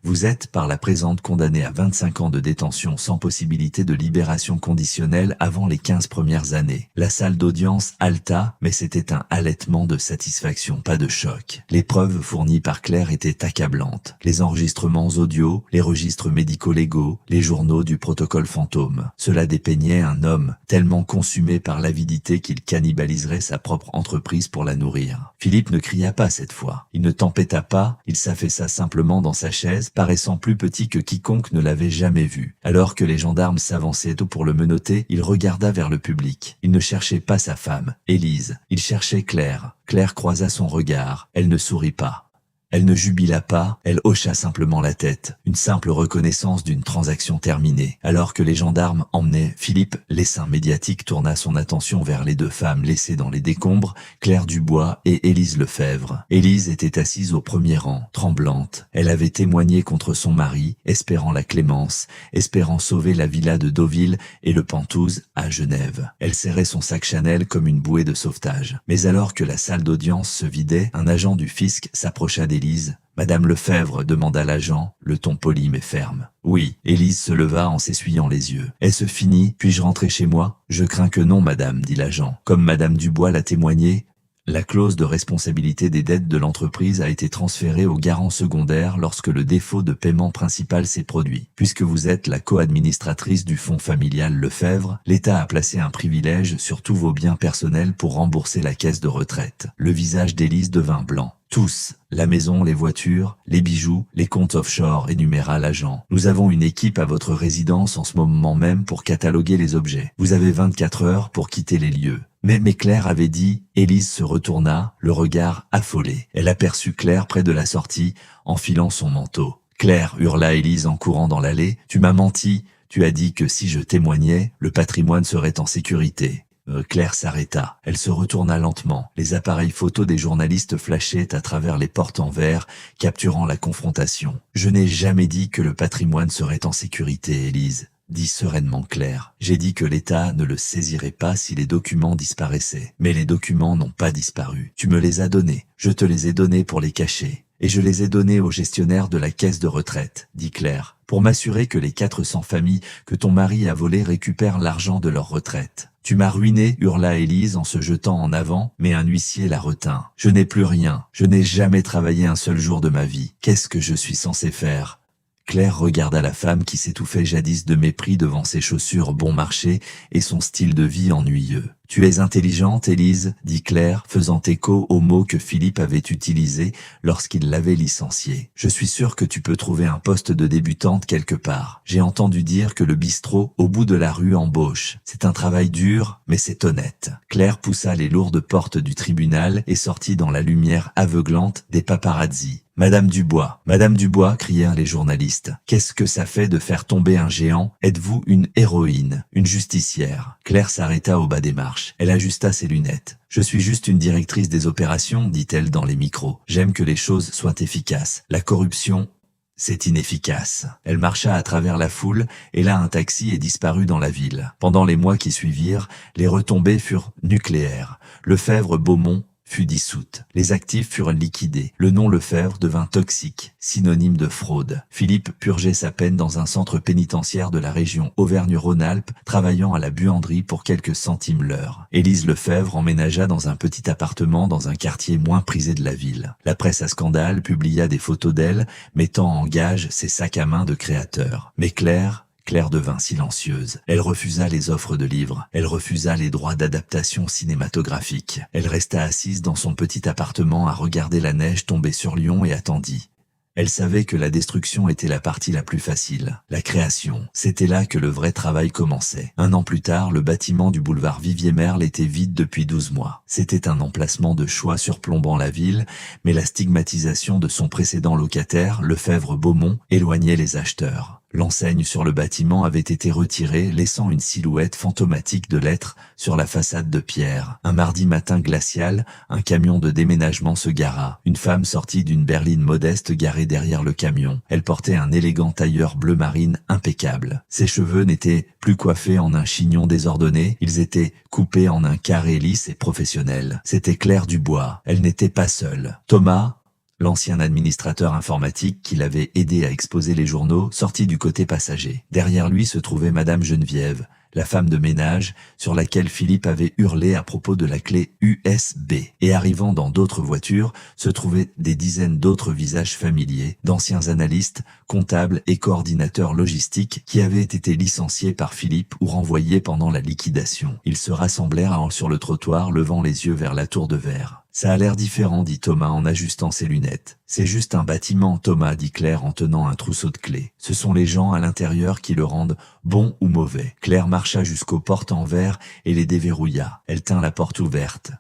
vous êtes par la présente condamné à 25 ans de détention sans possibilité de libération conditionnelle avant les 15 premières années. La salle d'audience haleta, mais c'était un halètement de satisfaction, pas de choc. Les preuves fournies par Claire étaient accablantes. Les enregistrements audio, les registres médico-légaux, les journaux du protocole fantôme. Cela dépeignait un homme tellement consumé par l'avidité qu'il cannibaliserait sa propre entreprise pour la nourrir. Philippe ne cria pas cette fois. Il ne tempêta pas, il s'affaissa simplement dans sa chaise, paraissant plus petit que quiconque ne l'avait jamais vu. Alors que les gendarmes s'avançaient pour le menotter, il regarda vers le public. Il ne cherchait pas sa femme, Élise. Il cherchait Claire. Claire croisa son regard. Elle ne sourit pas. Elle ne jubila pas, elle hocha simplement la tête, une simple reconnaissance d'une transaction terminée. Alors que les gendarmes emmenaient Philippe, l'essaim médiatique tourna son attention vers les deux femmes laissées dans les décombres, Claire Dubois et Élise Lefebvre. Élise était assise au premier rang, tremblante. Elle avait témoigné contre son mari, espérant la clémence, espérant sauver la villa de Deauville et le Penthouse à Genève. Elle serrait son sac Chanel comme une bouée de sauvetage. Mais alors que la salle d'audience se vidait, un agent du fisc s'approcha d'Élise. Madame Lefebvre, demanda l'agent, le ton poli mais ferme. Oui, Élise se leva en s'essuyant les yeux. Est-ce fini? Puis-je rentrer chez moi? Je crains que non, madame, dit l'agent. Comme madame Dubois l'a témoigné, la clause de responsabilité des dettes de l'entreprise a été transférée au garant secondaire lorsque le défaut de paiement principal s'est produit. Puisque vous êtes la co-administratrice du fonds familial Lefebvre, l'État a placé un privilège sur tous vos biens personnels pour rembourser la caisse de retraite. Le visage d'Élise devint blanc. Tous, la maison, les voitures, les bijoux, les comptes offshore, énuméra l'agent. Nous avons une équipe à votre résidence en ce moment même pour cataloguer les objets. Vous avez 24 heures pour quitter les lieux. Mais Claire avait dit, Élise se retourna, le regard affolé. Elle aperçut Claire près de la sortie, enfilant son manteau. Claire, hurla Élise en courant dans l'allée, tu m'as menti, tu as dit que si je témoignais, le patrimoine serait en sécurité. Claire s'arrêta. Elle se retourna lentement. Les appareils photos des journalistes flashaient à travers les portes en verre, capturant la confrontation. Je n'ai jamais dit que le patrimoine serait en sécurité, Élise, dit sereinement Claire. J'ai dit que l'État ne le saisirait pas si les documents disparaissaient. Mais les documents n'ont pas disparu. Tu me les as donnés. Je te les ai donnés pour les cacher. Et je les ai donnés au gestionnaire de la caisse de retraite, dit Claire, pour m'assurer que les 400 familles que ton mari a volées récupèrent l'argent de leur retraite. Tu m'as ruiné, hurla Élise en se jetant en avant, mais un huissier la retint. Je n'ai plus rien. Je n'ai jamais travaillé un seul jour de ma vie. Qu'est-ce que je suis censé faire? Claire regarda la femme qui s'étouffait jadis de mépris devant ses chaussures bon marché et son style de vie ennuyeux. « Tu es intelligente, Élise » dit Claire, faisant écho aux mots que Philippe avait utilisés lorsqu'il l'avait licenciée. « Je suis sûre que tu peux trouver un poste de débutante quelque part. J'ai entendu dire que le bistrot au bout de la rue embauche. C'est un travail dur, mais c'est honnête. » Claire poussa les lourdes portes du tribunal et sortit dans la lumière aveuglante des paparazzis. « Madame Dubois, crièrent les journalistes. Qu'est-ce que ça fait de faire tomber un géant? Êtes-vous une héroïne, une justicière? Claire s'arrêta au bas des marches. Elle ajusta ses lunettes. « Je suis juste une directrice des opérations, dit-elle dans les micros. J'aime que les choses soient efficaces. La corruption, c'est inefficace. » Elle marcha à travers la foule et là un taxi est disparu dans la ville. Pendant les mois qui suivirent, les retombées furent nucléaires. Lefebvre-Beaumont fut dissoute. Les actifs furent liquidés. Le nom Lefebvre devint toxique, synonyme de fraude. Philippe purgeait sa peine dans un centre pénitentiaire de la région Auvergne-Rhône-Alpes, travaillant à la buanderie pour quelques centimes l'heure. Élise Lefebvre emménagea dans un petit appartement dans un quartier moins prisé de la ville. La presse à scandale publia des photos d'elle, mettant en gage ses sacs à main de créateurs. Mais Claire devint silencieuse. Elle refusa les offres de livres. Elle refusa les droits d'adaptation cinématographique. Elle resta assise dans son petit appartement à regarder la neige tomber sur Lyon et attendit. Elle savait que la destruction était la partie la plus facile. La création, c'était là que le vrai travail commençait. Un an plus tard, le bâtiment du boulevard Vivier-Merle était vide depuis 12 mois. C'était un emplacement de choix surplombant la ville, mais la stigmatisation de son précédent locataire, Lefebvre-Beaumont, éloignait les acheteurs. L'enseigne sur le bâtiment avait été retirée, laissant une silhouette fantomatique de lettres sur la façade de pierre. Un mardi matin glacial, un camion de déménagement se gara. Une femme sortit d'une berline modeste garée derrière le camion. Elle portait un élégant tailleur bleu marine impeccable. Ses cheveux n'étaient plus coiffés en un chignon désordonné, ils étaient coupés en un carré lisse et professionnel. C'était Claire Dubois. Elle n'était pas seule. Thomas, l'ancien administrateur informatique qui l'avait aidé à exposer les journaux, sortit du côté passager. Derrière lui se trouvait Madame Geneviève, la femme de ménage sur laquelle Philippe avait hurlé à propos de la clé USB. Et arrivant dans d'autres voitures, se trouvaient des dizaines d'autres visages familiers, d'anciens analystes, comptables et coordinateurs logistiques qui avaient été licenciés par Philippe ou renvoyés pendant la liquidation. Ils se rassemblèrent sur le trottoir, levant les yeux vers la tour de verre. « Ça a l'air différent, dit Thomas en ajustant ses lunettes. C'est juste un bâtiment, Thomas, dit Claire en tenant un trousseau de clés. Ce sont les gens à l'intérieur qui le rendent bon ou mauvais. Claire marcha jusqu'aux portes en verre et les déverrouilla. Elle tint la porte ouverte.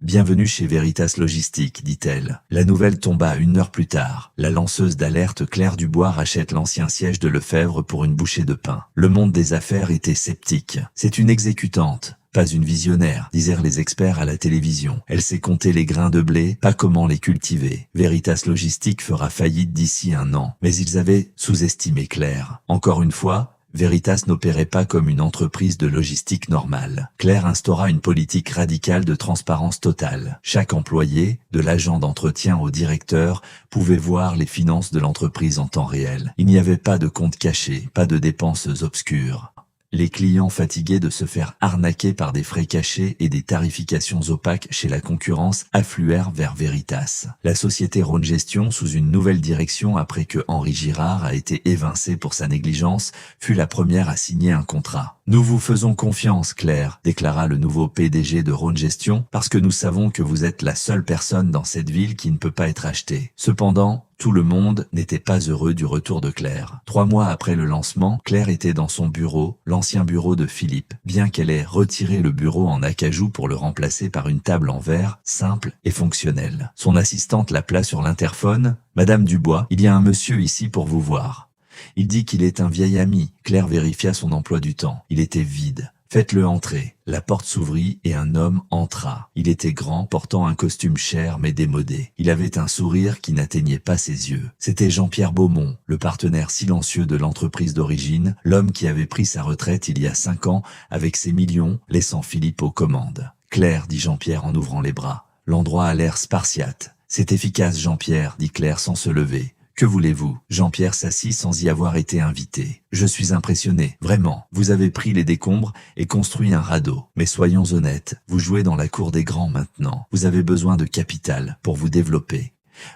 Bienvenue chez Veritas Logistique, dit-elle. La nouvelle tomba 1 heure plus tard. La lanceuse d'alerte Claire Dubois rachète l'ancien siège de Lefebvre pour une bouchée de pain. Le monde des affaires était sceptique. C'est une exécutante, pas une visionnaire, disèrent les experts à la télévision. Elle sait compter les grains de blé, pas comment les cultiver. Veritas Logistique fera faillite d'ici 1 an. Mais ils avaient sous-estimé Claire. Encore une fois, Veritas n'opérait pas comme une entreprise de logistique normale. Claire instaura une politique radicale de transparence totale. Chaque employé, de l'agent d'entretien au directeur, pouvait voir les finances de l'entreprise en temps réel. Il n'y avait pas de comptes cachés, pas de dépenses obscures. Les clients fatigués de se faire arnaquer par des frais cachés et des tarifications opaques chez la concurrence affluèrent vers Veritas. La société Rhône Gestion, sous une nouvelle direction après que Henri Girard a été évincé pour sa négligence, fut la première à signer un contrat. « Nous vous faisons confiance, Claire », déclara le nouveau PDG de Rhône Gestion, « parce que nous savons que vous êtes la seule personne dans cette ville qui ne peut pas être achetée. » Cependant, tout le monde n'était pas heureux du retour de Claire. 3 mois après le lancement, Claire était dans son bureau, l'ancien bureau de Philippe, bien qu'elle ait retiré le bureau en acajou pour le remplacer par une table en verre, simple et fonctionnelle. Son assistante l'appela sur l'interphone. « Madame Dubois, il y a un monsieur ici pour vous voir. Il dit qu'il est un vieil ami. » Claire vérifia son emploi du temps. Il était vide. « Faites-le entrer. » La porte s'ouvrit et un homme entra. Il était grand, portant un costume cher mais démodé. Il avait un sourire qui n'atteignait pas ses yeux. C'était Jean-Pierre Beaumont, le partenaire silencieux de l'entreprise d'origine, l'homme qui avait pris sa retraite il y a 5 ans avec ses millions, laissant Philippe aux commandes. « Claire, » dit Jean-Pierre en ouvrant les bras. L'endroit a l'air spartiate. « C'est efficace, Jean-Pierre, » dit Claire sans se lever. « Que voulez-vous » Jean-Pierre s'assit sans y avoir été invité. « Je suis impressionné, vraiment. Vous avez pris les décombres et construit un radeau. Mais soyons honnêtes, vous jouez dans la cour des grands maintenant. Vous avez besoin de capital pour vous développer.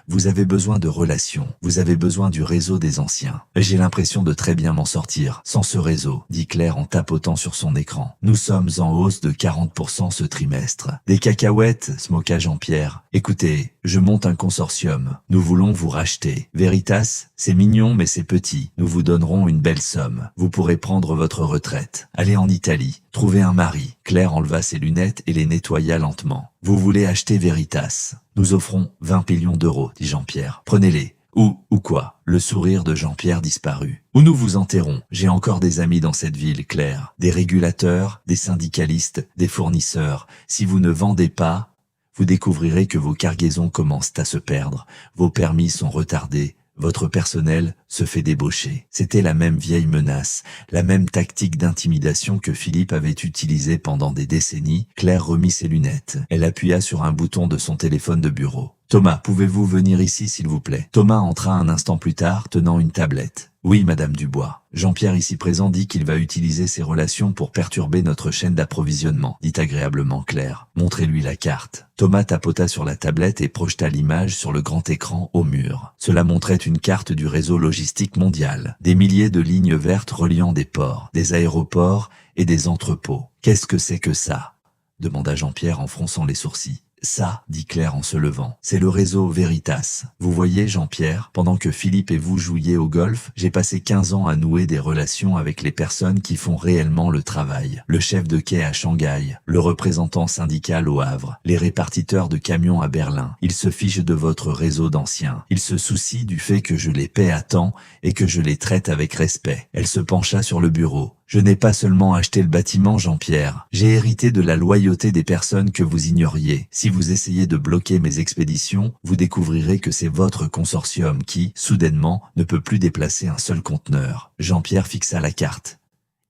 Vous avez besoin de relations, vous avez besoin du réseau des anciens. J'ai l'impression de très bien m'en sortir sans ce réseau, dit Claire en tapotant sur son écran. Nous sommes en hausse de 40% ce trimestre. Des cacahuètes, se moqua Jean-Pierre. Écoutez, je monte un consortium. Nous voulons vous racheter. Veritas, c'est mignon mais c'est petit. Nous vous donnerons une belle somme. Vous pourrez prendre votre retraite. Allez en Italie, trouvez un mari. Claire enleva ses lunettes et les nettoya lentement. Vous voulez acheter Veritas? Nous offrons 20 millions d'euros, dit Jean-Pierre. Prenez-les. Ou quoi? Le sourire de Jean-Pierre disparut. Ou nous vous enterrons. J'ai encore des amis dans cette ville, Claire. Des régulateurs, des syndicalistes, des fournisseurs. Si vous ne vendez pas, vous découvrirez que vos cargaisons commencent à se perdre. Vos permis sont retardés. Votre personnel se fait débaucher. C'était la même vieille menace, la même tactique d'intimidation que Philippe avait utilisée pendant des décennies. Claire remit ses lunettes. Elle appuya sur un bouton de son téléphone de bureau. « Thomas, pouvez-vous venir ici s'il vous plaît ?» Thomas entra un instant plus tard, tenant une tablette. « Oui, Madame Dubois. Jean-Pierre ici présent dit qu'il va utiliser ses relations pour perturber notre chaîne d'approvisionnement, dit agréablement Claire. Montrez-lui la carte. » Thomas tapota sur la tablette et projeta l'image sur le grand écran au mur. Cela montrait une carte du réseau logistique mondial. Des milliers de lignes vertes reliant des ports, des aéroports et des entrepôts. « Qu'est-ce que c'est que ça ?» demanda Jean-Pierre en fronçant les sourcils. « Ça, » dit Claire en se levant, « c'est le réseau Veritas. Vous voyez, Jean-Pierre, pendant que Philippe et vous jouiez au golf, j'ai passé 15 ans à nouer des relations avec les personnes qui font réellement le travail. Le chef de quai à Shanghai, le représentant syndical au Havre, les répartiteurs de camions à Berlin. Ils se fichent de votre réseau d'anciens. Ils se soucient du fait que je les paie à temps et que je les traite avec respect. » Elle se pencha sur le bureau. « Je n'ai pas seulement acheté le bâtiment, Jean-Pierre. J'ai hérité de la loyauté des personnes que vous ignoriez. Si vous essayez de bloquer mes expéditions, vous découvrirez que c'est votre consortium qui, soudainement, ne peut plus déplacer un seul conteneur. » Jean-Pierre fixa la carte.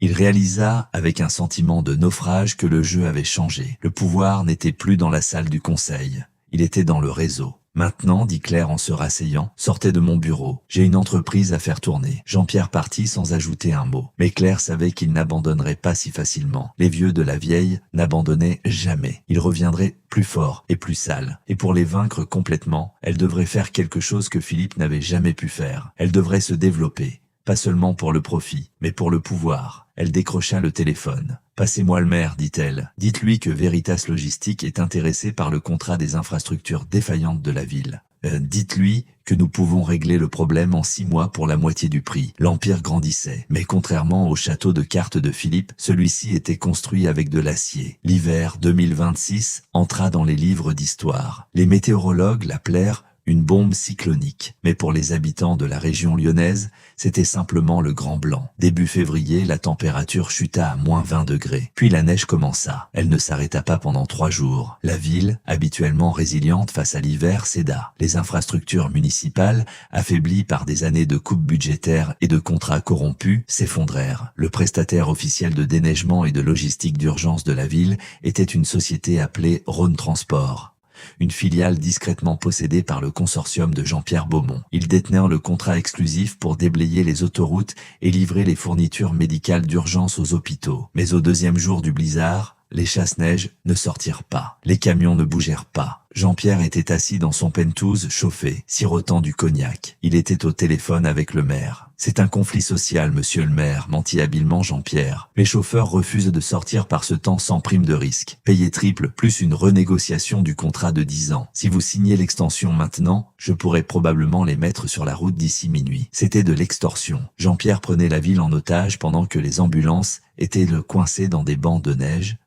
Il réalisa, avec un sentiment de naufrage, que le jeu avait changé. Le pouvoir n'était plus dans la salle du conseil. Il était dans le réseau. « Maintenant, » dit Claire en se rasseyant, « sortez de mon bureau. J'ai une entreprise à faire tourner. » Jean-Pierre partit sans ajouter un mot. Mais Claire savait qu'il n'abandonnerait pas si facilement. Les vieux de la vieille n'abandonnaient jamais. Ils reviendraient plus forts et plus sales. Et pour les vaincre complètement, elle devrait faire quelque chose que Philippe n'avait jamais pu faire. Elle devrait se développer. Pas seulement pour le profit, mais pour le pouvoir. Elle décrocha le téléphone. « Passez-moi le maire, dit-elle. Dites-lui que Veritas Logistique est intéressé par le contrat des infrastructures défaillantes de la ville. » Dites-lui que nous pouvons régler le problème en 6 mois pour la moitié du prix. L'Empire grandissait, mais contrairement au château de cartes de Philippe, celui-ci était construit avec de l'acier. L'hiver 2026 entra dans les livres d'histoire. Les météorologues l'appelèrent une bombe cyclonique. Mais pour les habitants de la région lyonnaise, c'était simplement le grand blanc. Début février, la température chuta à -20 degrés. Puis la neige commença. Elle ne s'arrêta pas pendant 3 jours. La ville, habituellement résiliente face à l'hiver, céda. Les infrastructures municipales, affaiblies par des années de coupes budgétaires et de contrats corrompus, s'effondrèrent. Le prestataire officiel de déneigement et de logistique d'urgence de la ville était une société appelée Rhône Transport, une filiale discrètement possédée par le consortium de Jean-Pierre Beaumont. Ils détenaient le contrat exclusif pour déblayer les autoroutes et livrer les fournitures médicales d'urgence aux hôpitaux. Mais au 2e jour du blizzard, les chasse-neige ne sortirent pas. Les camions ne bougèrent pas. Jean-Pierre était assis dans son pentouse chauffé, sirotant du cognac. Il était au téléphone avec le maire. C'est un conflit social, monsieur le maire, mentit habilement Jean-Pierre. Mes chauffeurs refusent de sortir par ce temps sans prime de risque. Payé triple, plus une renégociation du contrat de 10 ans. Si vous signez l'extension maintenant, je pourrais probablement les mettre sur la route d'ici minuit. C'était de l'extorsion. Jean-Pierre prenait la ville en otage pendant que les ambulances étaient coincées dans des bancs de neige.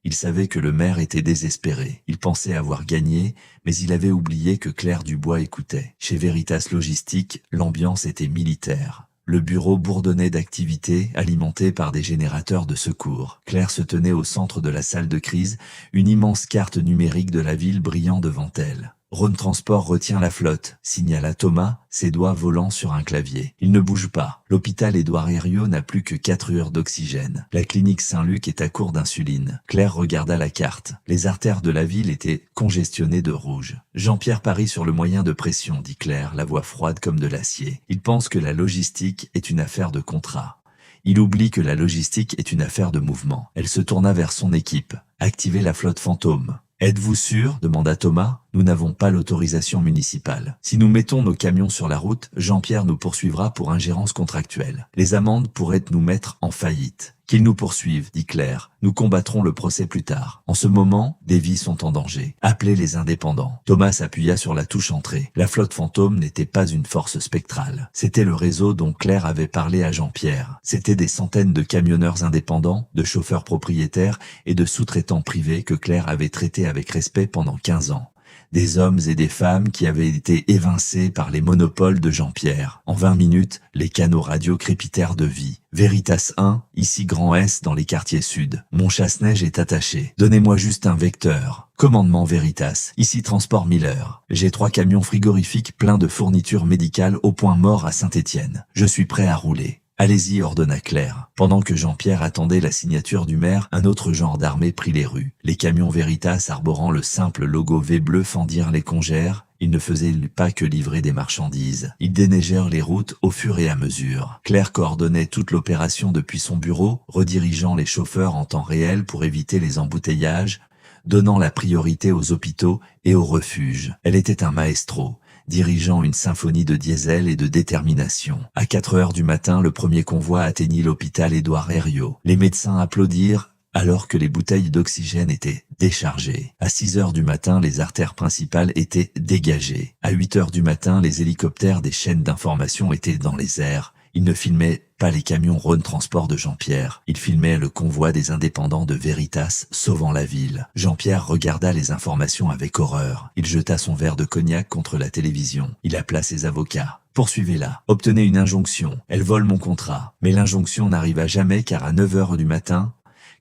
Il savait que le maire était désespéré. Il pensait avoir gagné, mais il avait oublié que Claire Dubois écoutait. Chez Veritas Logistique, l'ambiance était militaire. Le bureau bourdonnait d'activités, alimenté par des générateurs de secours. Claire se tenait au centre de la salle de crise, une immense carte numérique de la ville brillant devant elle. Rhône Transport retient la flotte, signala Thomas, ses doigts volant sur un clavier. Il ne bouge pas. L'hôpital Édouard Herriot n'a plus que 4 heures d'oxygène. La clinique Saint-Luc est à court d'insuline. Claire regarda la carte. Les artères de la ville étaient congestionnées de rouge. Jean-Pierre parie sur le moyen de pression, dit Claire, la voix froide comme de l'acier. Il pense que la logistique est une affaire de contrat. Il oublie que la logistique est une affaire de mouvement. Elle se tourna vers son équipe. Activez la flotte fantôme. Êtes-vous sûr ? Demanda Thomas. Nous n'avons pas l'autorisation municipale. Si nous mettons nos camions sur la route, Jean-Pierre nous poursuivra pour ingérence contractuelle. Les amendes pourraient nous mettre en faillite. Qu'ils nous poursuivent, dit Claire. Nous combattrons le procès plus tard. En ce moment, des vies sont en danger. Appelez les indépendants. Thomas appuya sur la touche entrée. La flotte fantôme n'était pas une force spectrale. C'était le réseau dont Claire avait parlé à Jean-Pierre. C'étaient des centaines de camionneurs indépendants, de chauffeurs propriétaires et de sous-traitants privés que Claire avait traités avec respect pendant 15 ans. Des hommes et des femmes qui avaient été évincés par les monopoles de Jean-Pierre. En 20 minutes, les canaux radio crépitèrent de vie. Veritas 1, ici Grand S dans les quartiers sud. Mon chasse-neige est attaché. Donnez-moi juste un vecteur. Commandement Veritas, ici Transport Miller. J'ai 3 camions frigorifiques pleins de fournitures médicales au point mort à Saint-Étienne. Je suis prêt à rouler. Allez-y, ordonna Claire. Pendant que Jean-Pierre attendait la signature du maire, un autre genre d'armée prit les rues. Les camions Veritas arborant le simple logo V bleu fendirent les congères. Ils ne faisaient pas que livrer des marchandises. Ils déneigèrent les routes au fur et à mesure. Claire coordonnait toute l'opération depuis son bureau, redirigeant les chauffeurs en temps réel pour éviter les embouteillages, donnant la priorité aux hôpitaux et aux refuges. Elle était un maestro, dirigeant une symphonie de diesel et de détermination. À 4 heures du matin, le premier convoi atteignit l'hôpital Édouard Herriot. Les médecins applaudirent alors que les bouteilles d'oxygène étaient déchargées. À 6 heures du matin, les artères principales étaient dégagées. À 8 heures du matin, les hélicoptères des chaînes d'information étaient dans les airs. Ils ne filmaient pas les camions Rhône Transport de Jean-Pierre. Ils filmaient le convoi des indépendants de Veritas sauvant la ville. Jean-Pierre regarda les informations avec horreur. Il jeta son verre de cognac contre la télévision. Il appela ses avocats. Poursuivez-la. Obtenez une injonction. Elle vole mon contrat. Mais l'injonction n'arriva jamais car à 9 heures du matin,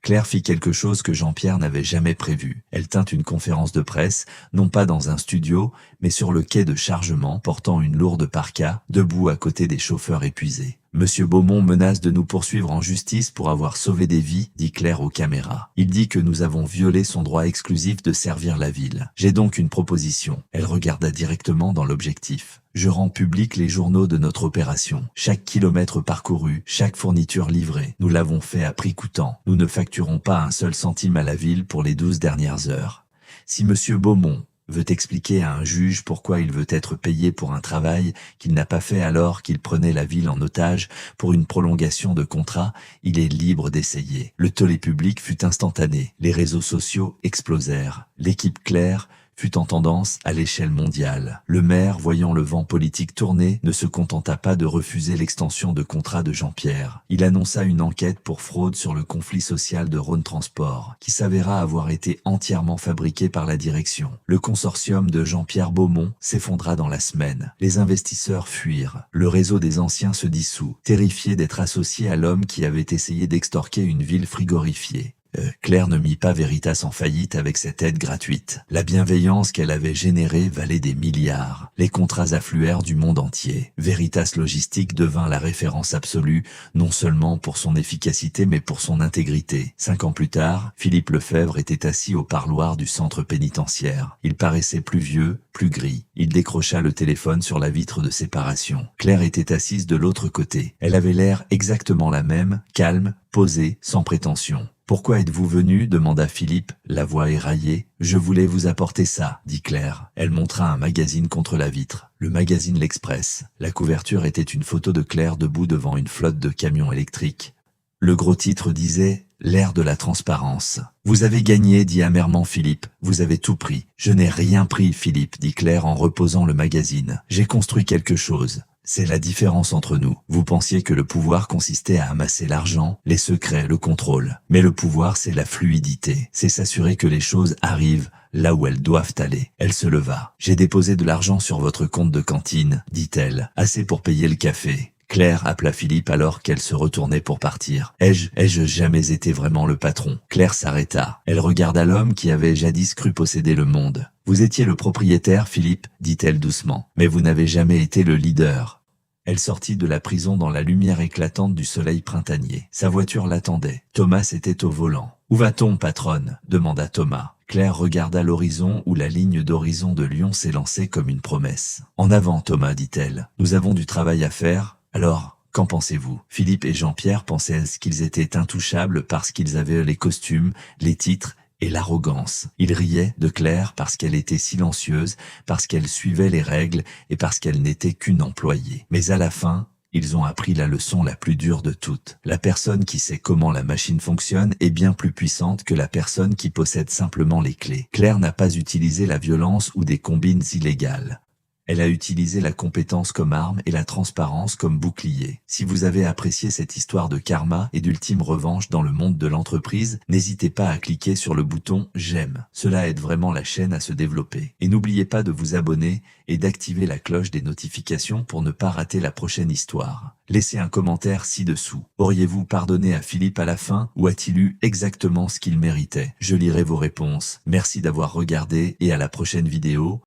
Claire fit quelque chose que Jean-Pierre n'avait jamais prévu. Elle tint une conférence de presse, non pas dans un studio, mais sur le quai de chargement, portant une lourde parka, debout à côté des chauffeurs épuisés. Monsieur Beaumont menace de nous poursuivre en justice pour avoir sauvé des vies, dit Claire aux caméras. Il dit que nous avons violé son droit exclusif de servir la ville. J'ai donc une proposition. Elle regarda directement dans l'objectif. Je rends public les journaux de notre opération. Chaque kilomètre parcouru, chaque fourniture livrée. Nous l'avons fait à prix coûtant. Nous ne facturons pas un seul centime à la ville pour les 12 dernières heures. Si monsieur Beaumont veut expliquer à un juge pourquoi il veut être payé pour un travail qu'il n'a pas fait alors qu'il prenait la ville en otage pour une prolongation de contrat, il est libre d'essayer. Le tollé public fut instantané. Les réseaux sociaux explosèrent. L'équipe Claire fut en tendance à l'échelle mondiale. Le maire, voyant le vent politique tourner, ne se contenta pas de refuser l'extension de contrat de Jean-Pierre. Il annonça une enquête pour fraude sur le conflit social de Rhône Transport, qui s'avéra avoir été entièrement fabriqué par la direction. Le consortium de Jean-Pierre Beaumont s'effondra dans la semaine. Les investisseurs fuirent. Le réseau des anciens se dissout, terrifié d'être associé à l'homme qui avait essayé d'extorquer une ville frigorifiée. Claire ne mit pas Veritas en faillite avec cette aide gratuite. La bienveillance qu'elle avait générée valait des milliards. Les contrats affluèrent du monde entier. Veritas Logistique devint la référence absolue, non seulement pour son efficacité mais pour son intégrité. 5 ans plus tard, Philippe Lefebvre était assis au parloir du centre pénitentiaire. Il paraissait plus vieux, plus gris. Il décrocha le téléphone sur la vitre de séparation. Claire était assise de l'autre côté. Elle avait l'air exactement la même, calme, posée, sans prétention. « Pourquoi êtes-vous venu » demanda Philippe, la voix éraillée. « Je voulais vous apporter ça » dit Claire. Elle montra un magazine contre la vitre. Le magazine L'Express. La couverture était une photo de Claire debout devant une flotte de camions électriques. Le gros titre disait « L'ère de la transparence ». « Vous avez gagné » dit amèrement Philippe. « Vous avez tout pris. »« Je n'ai rien pris, Philippe » dit Claire en reposant le magazine. « J'ai construit quelque chose. » C'est la différence entre nous. Vous pensiez que le pouvoir consistait à amasser l'argent, les secrets, le contrôle. Mais le pouvoir, c'est la fluidité. C'est s'assurer que les choses arrivent là où elles doivent aller. Elle se leva. « J'ai déposé de l'argent sur votre compte de cantine, » dit-elle. « Assez pour payer le café. » Claire appela Philippe alors qu'elle se retournait pour partir. « Ai-je jamais été vraiment le patron ?» Claire s'arrêta. Elle regarda l'homme qui avait jadis cru posséder le monde. « Vous étiez le propriétaire, Philippe, » dit-elle doucement. « Mais vous n'avez jamais été le leader. » Elle sortit de la prison dans la lumière éclatante du soleil printanier. Sa voiture l'attendait. Thomas était au volant. « Où va-t-on, patronne ?» demanda Thomas. Claire regarda l'horizon où la ligne d'horizon de Lyon s'élançait comme une promesse. « En avant, Thomas, dit-elle. Nous avons du travail à faire. Alors, qu'en pensez-vous » Philippe et Jean-Pierre pensaient qu'ils étaient intouchables parce qu'ils avaient les costumes, les titres et l'arrogance. Ils riaient de Claire parce qu'elle était silencieuse, parce qu'elle suivait les règles et parce qu'elle n'était qu'une employée. Mais à la fin, ils ont appris la leçon la plus dure de toutes. La personne qui sait comment la machine fonctionne est bien plus puissante que la personne qui possède simplement les clés. Claire n'a pas utilisé la violence ou des combines illégales. Elle a utilisé la compétence comme arme et la transparence comme bouclier. Si vous avez apprécié cette histoire de karma et d'ultime revanche dans le monde de l'entreprise, n'hésitez pas à cliquer sur le bouton « J'aime ». Cela aide vraiment la chaîne à se développer. Et n'oubliez pas de vous abonner et d'activer la cloche des notifications pour ne pas rater la prochaine histoire. Laissez un commentaire ci-dessous. Auriez-vous pardonné à Philippe à la fin ou a-t-il eu exactement ce qu'il méritait? Je lirai vos réponses. Merci d'avoir regardé et à la prochaine vidéo.